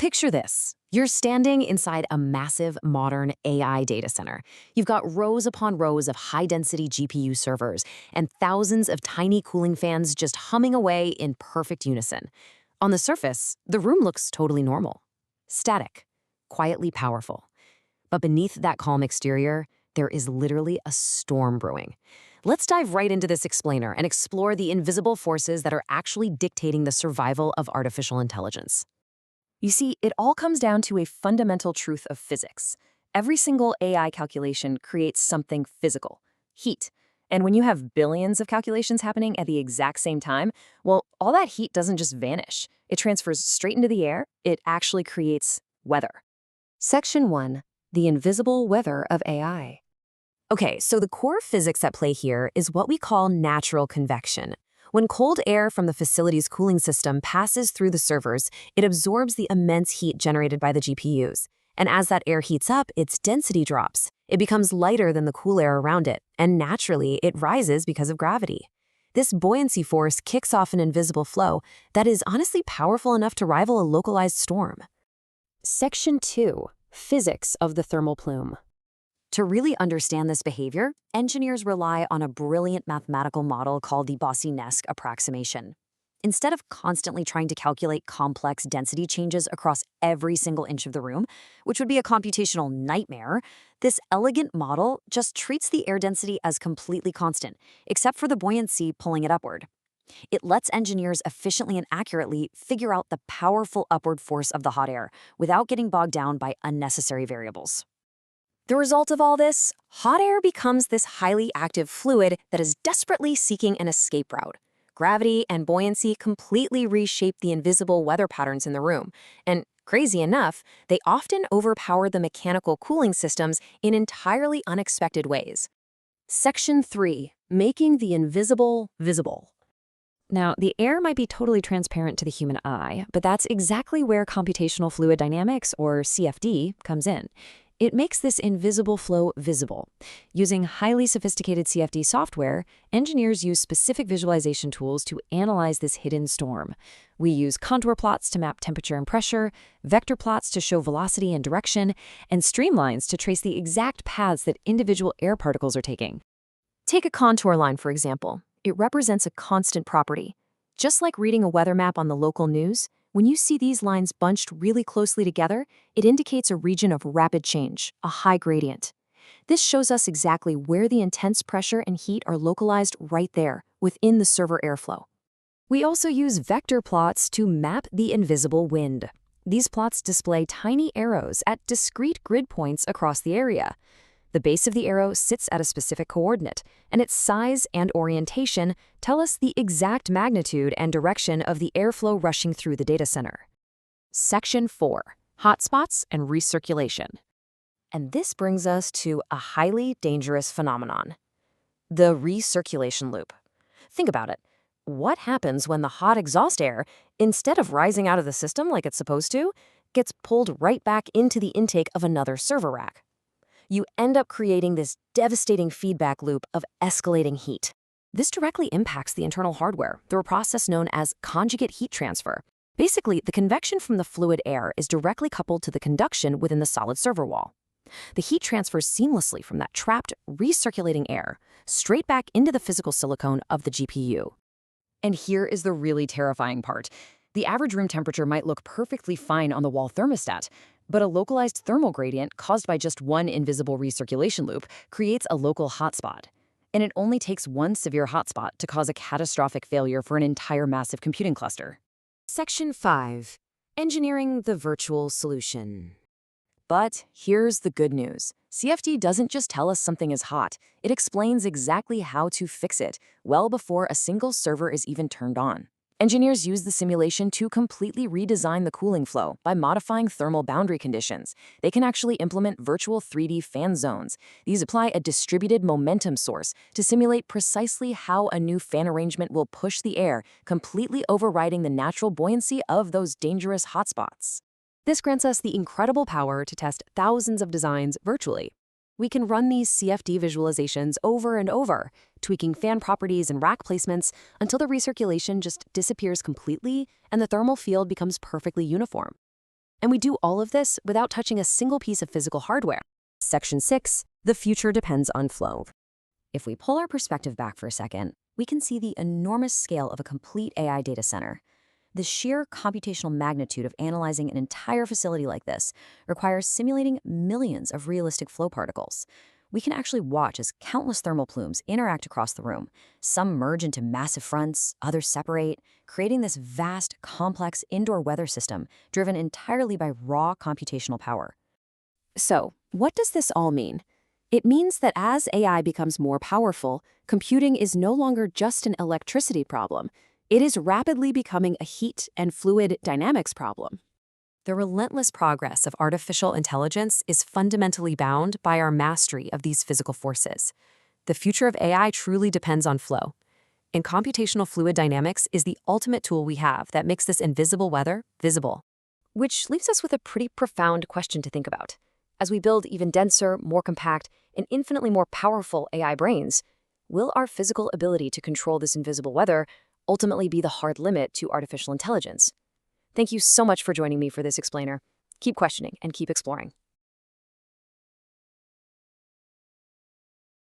Picture this. You're standing inside a massive modern AI data center. You've got rows upon rows of high-density GPU servers and thousands of tiny cooling fans just humming away in perfect unison. On the surface, the room looks totally normal. Static, quietly powerful. But beneath that calm exterior, there is literally a storm brewing. Let's dive right into this explainer and explore the invisible forces that are actually dictating the survival of artificial intelligence. You see, it all comes down to a fundamental truth of physics. Every single AI calculation creates something physical, heat. And when you have billions of calculations happening at the exact same time, well, all that heat doesn't just vanish. It transfers straight into the air. It actually creates weather. Section 1. The invisible weather of AI. Okay, so the core physics at play here is what we call natural convection. When cold air from the facility's cooling system passes through the servers, it absorbs the immense heat generated by the GPUs. And as that air heats up, its density drops. It becomes lighter than the cool air around it, and naturally, it rises because of gravity. This buoyancy force kicks off an invisible flow that is honestly powerful enough to rival a localized storm. Section 2. Physics of the thermal plume. To really understand this behavior, engineers rely on a brilliant mathematical model called the Boussinesq approximation. Instead of constantly trying to calculate complex density changes across every single inch of the room, which would be a computational nightmare, this elegant model just treats the air density as completely constant, except for the buoyancy pulling it upward. It lets engineers efficiently and accurately figure out the powerful upward force of the hot air without getting bogged down by unnecessary variables. The result of all this, hot air becomes this highly active fluid that is desperately seeking an escape route. Gravity and buoyancy completely reshape the invisible weather patterns in the room, and crazy enough, they often overpower the mechanical cooling systems in entirely unexpected ways. Section 3. Making the invisible visible. Now, the air might be totally transparent to the human eye, but that's exactly where computational fluid dynamics, or CFD, comes in. It makes this invisible flow visible. Using highly sophisticated CFD software, engineers use specific visualization tools to analyze this hidden storm. We use contour plots to map temperature and pressure, vector plots to show velocity and direction, and streamlines to trace the exact paths that individual air particles are taking. Take a contour line, for example. It represents a constant property. Just like reading a weather map on the local news, when you see these lines bunched really closely together, it indicates a region of rapid change, a high gradient. This shows us exactly where the intense pressure and heat are localized right there, within the server airflow. We also use vector plots to map the invisible wind. These plots display tiny arrows at discrete grid points across the area. The base of the arrow sits at a specific coordinate, and its size and orientation tell us the exact magnitude and direction of the airflow rushing through the data center. Section 4. Hotspots and recirculation. And this brings us to a highly dangerous phenomenon: the recirculation loop. Think about it. What happens when the hot exhaust air, instead of rising out of the system like it's supposed to, gets pulled right back into the intake of another server rack? You end up creating this devastating feedback loop of escalating heat. This directly impacts the internal hardware through a process known as conjugate heat transfer. Basically, the convection from the fluid air is directly coupled to the conduction within the solid server wall. The heat transfers seamlessly from that trapped, recirculating air straight back into the physical silicone of the GPU. And here is the really terrifying part. The average room temperature might look perfectly fine on the wall thermostat, but a localized thermal gradient caused by just one invisible recirculation loop creates a local hotspot. And it only takes one severe hotspot to cause a catastrophic failure for an entire massive computing cluster. Section 5. Engineering the virtual solution. But here's the good news. CFD doesn't just tell us something is hot. It explains exactly how to fix it, well before a single server is even turned on. Engineers use the simulation to completely redesign the cooling flow by modifying thermal boundary conditions. They can actually implement virtual 3D fan zones. These apply a distributed momentum source to simulate precisely how a new fan arrangement will push the air, completely overriding the natural buoyancy of those dangerous hotspots. This grants us the incredible power to test thousands of designs virtually. We can run these CFD visualizations over and over, tweaking fan properties and rack placements until the recirculation just disappears completely and the thermal field becomes perfectly uniform. And we do all of this without touching a single piece of physical hardware. Section 6, the future depends on flow. If we pull our perspective back for a second, we can see the enormous scale of a complete AI data center. The sheer computational magnitude of analyzing an entire facility like this requires simulating millions of realistic flow particles. We can actually watch as countless thermal plumes interact across the room. Some merge into massive fronts, others separate, creating this vast, complex indoor weather system driven entirely by raw computational power. So, what does this all mean? It means that as AI becomes more powerful, computing is no longer just an electricity problem. It is rapidly becoming a heat and fluid dynamics problem. The relentless progress of artificial intelligence is fundamentally bound by our mastery of these physical forces. The future of AI truly depends on flow. And computational fluid dynamics is the ultimate tool we have that makes this invisible weather visible. Which leaves us with a pretty profound question to think about. As we build even denser, more compact, and infinitely more powerful AI brains, will our physical ability to control this invisible weather ultimately be the hard limit to artificial intelligence? Thank you so much for joining me for this explainer. Keep questioning and keep exploring.